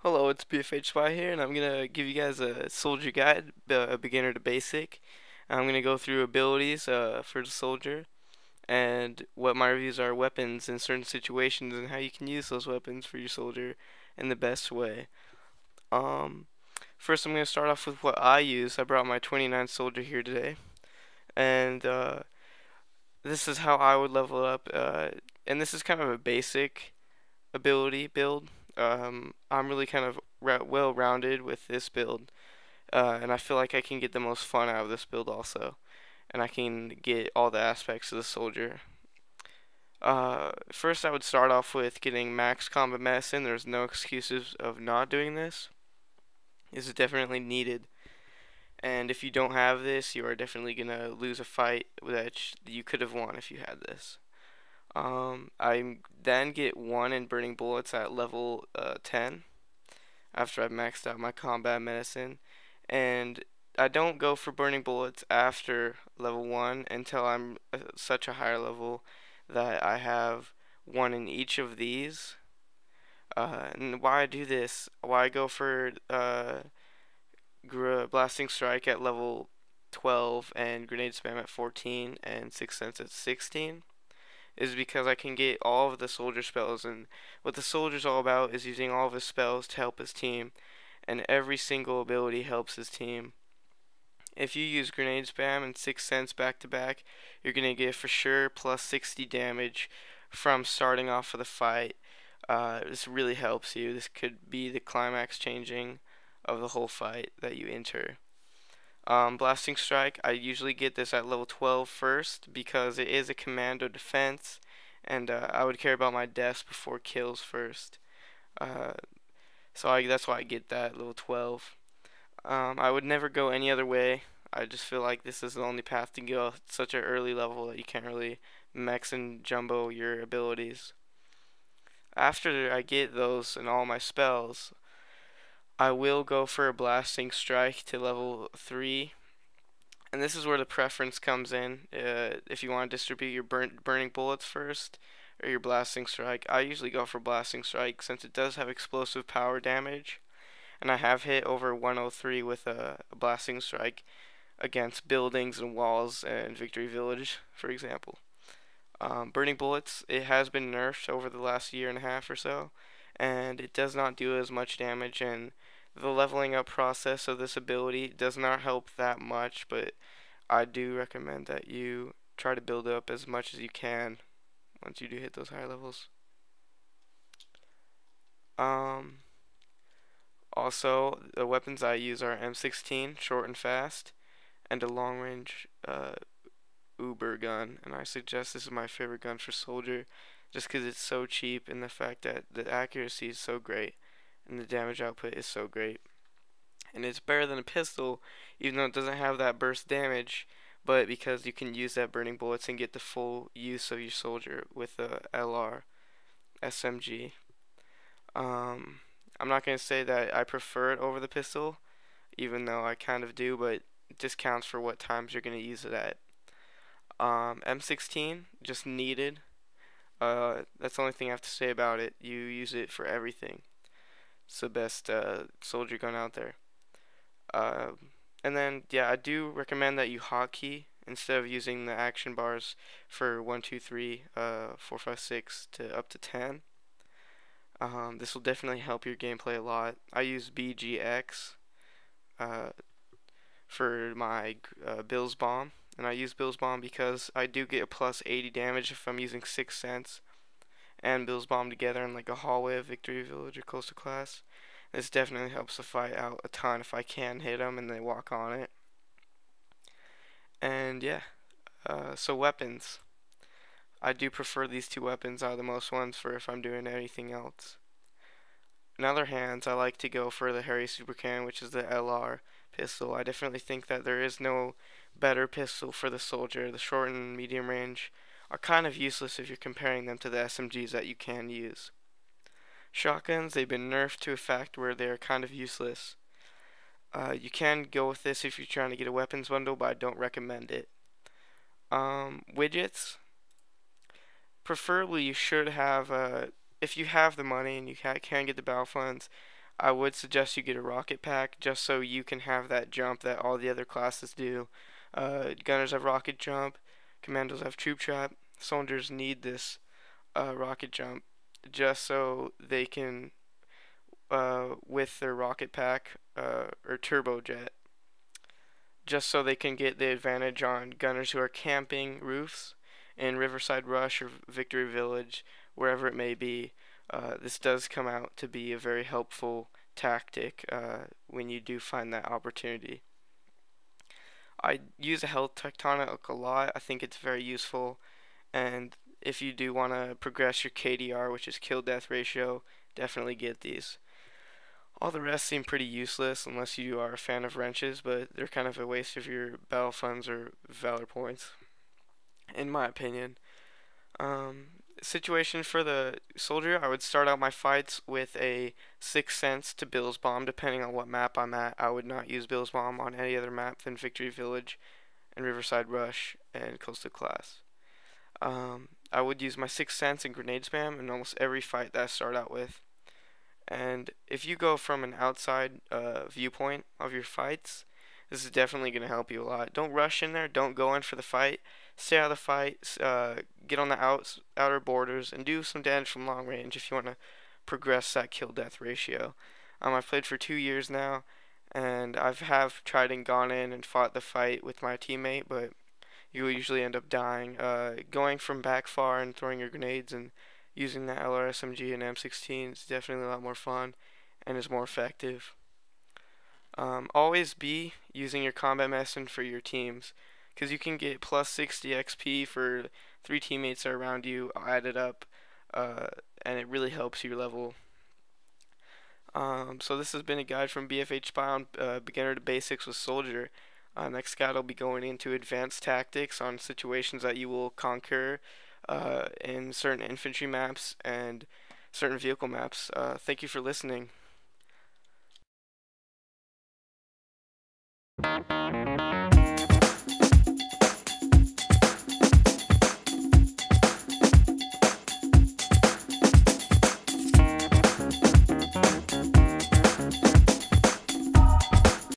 Hello, it's BFHspy here, and I'm gonna give you guys a soldier guide, a beginner to basic. I'm gonna go through abilities for the soldier and what my reviews are weapons in certain situations and how you can use those weapons for your soldier in the best way. Um, First, I'm gonna start off with what I use. I brought my 29 soldier here today, and this is how I would level up. And this is kind of a basic ability build. I'm really kind of well-rounded with this build, and I feel like I can get the most fun out of this build also, and I can get all the aspects of the soldier. First, I would start off with getting max combat medicine. There's no excuses of not doing this. This is definitely needed, and if you don't have this, you are definitely gonna lose a fight that you could have won if you had this. I then get 1 in burning bullets at level 10 after I've maxed out my combat medicine, and I don't go for burning bullets after level 1 until I'm such a higher level that I have 1 in each of these. And why I do this, why I go for blasting strike at level 12 and grenade spam at 14 and sixth sense at 16 is because I can get all of the soldier spells, and what the soldier's all about is using all of his spells to help his team, and every single ability helps his team. If you use grenade spam and sixth sense back to back, you're gonna get for sure plus 60 damage from starting off of the fight. This really helps you. This could be the climax changing of the whole fight that you enter. Blasting Strike, I usually get this at level 12 first because it is a commando defense, and I would care about my deaths before kills first. That's why I get that level 12. I would never go any other way. I just feel like this is the only path to go at such an early level that you can't really max and jumbo your abilities. After I get those and all my spells, I will go for a Blasting Strike to level 3, and this is where the preference comes in. If you want to distribute your burning bullets first or your Blasting Strike, I usually go for Blasting Strike since it does have explosive power damage, and I have hit over 103 with a Blasting Strike against buildings and walls and Victory Village, for example. Burning bullets, it has been nerfed over the last year and a half or so, and it does not do as much damage, and the leveling up process of this ability does not help that much, but I do recommend that you try to build up as much as you can once you do hit those higher levels. Also, the weapons I use are M16, short and fast, and a long range Uber gun, and I suggest this is my favorite gun for soldier just because it's so cheap and the fact that the accuracy is so great and the damage output is so great. And it's better than a pistol, even though it doesn't have that burst damage, but because you can use that burning bullets and get the full use of your soldier with the LR SMG. I'm not going to say that I prefer it over the pistol, even though I kind of do, but it just counts for what times you're going to use it at. M16, just needed. That's the only thing I have to say about it. You use it for everything. It's the best soldier gun out there. And then, yeah, I do recommend that you hotkey instead of using the action bars for 1, 2, 3, 4, 5, 6 to up to 10. This will definitely help your gameplay a lot. I use BGX for my Bill's Bomb, and I use Bill's Bomb because I do get a plus 80 damage if I'm using Sixth Sense and Bill's Bomb together in like a hallway of Victory Village or close to class. This definitely helps the fight out a ton if I can hit them and they walk on it. And yeah, so weapons. I do prefer these two weapons out of the most ones for if I'm doing anything else. In other hands, I like to go for the Harry Super Cannon, which is the LR pistol. I definitely think that there is no better pistol for the soldier. The short and medium range are kind of useless if you're comparing them to the SMGs that you can use. Shotguns, they've been nerfed to a fact where they're kind of useless. You can go with this if you're trying to get a weapons bundle, but I don't recommend it. Widgets. Preferably, you should have, if you have the money and you can get the battle funds, I would suggest you get a rocket pack just so you can have that jump that all the other classes do. Gunners have rocket jump, commandos have troop trap, soldiers need this rocket jump just so they can, with their rocket pack or turbojet, just so they can get the advantage on gunners who are camping roofs in Riverside Rush or Victory Village, wherever it may be. This does come out to be a very helpful tactic when you do find that opportunity. I use a health tectonic a lot. I think it's very useful, and if you do want to progress your KDR, which is kill death ratio, definitely get these. All the rest seem pretty useless unless you are a fan of wrenches, but they're kind of a waste of your battle funds or valor points, in my opinion. Situation for the soldier, I would start out my fights with a Sixth Sense to Bill's Bomb, depending on what map I'm at. I would not use Bill's Bomb on any other map than Victory Village and Riverside Rush and Coastal Class. I would use my Sixth Sense and Grenade Spam in almost every fight that I start out with. And if you go from an outside viewpoint of your fights, this is definitely going to help you a lot. Don't rush in there. Don't go in for the fight. Stay out of the fight. Get on the outer borders and do some damage from long range if you want to progress that kill death ratio. I've played for 2 years now, and have tried and gone in and fought the fight with my teammate, but you will usually end up dying. Going from back far and throwing your grenades and using the LRSMG and M16 is definitely a lot more fun and is more effective. Always be using your combat medicine for your teams, because you can get plus 60 XP for 3 teammates that are around you added up, and it really helps your level. So this has been a guide from BFHspy on beginner to basics with soldier. Next guide will be going into advanced tactics on situations that you will conquer in certain infantry maps and certain vehicle maps. Thank you for listening.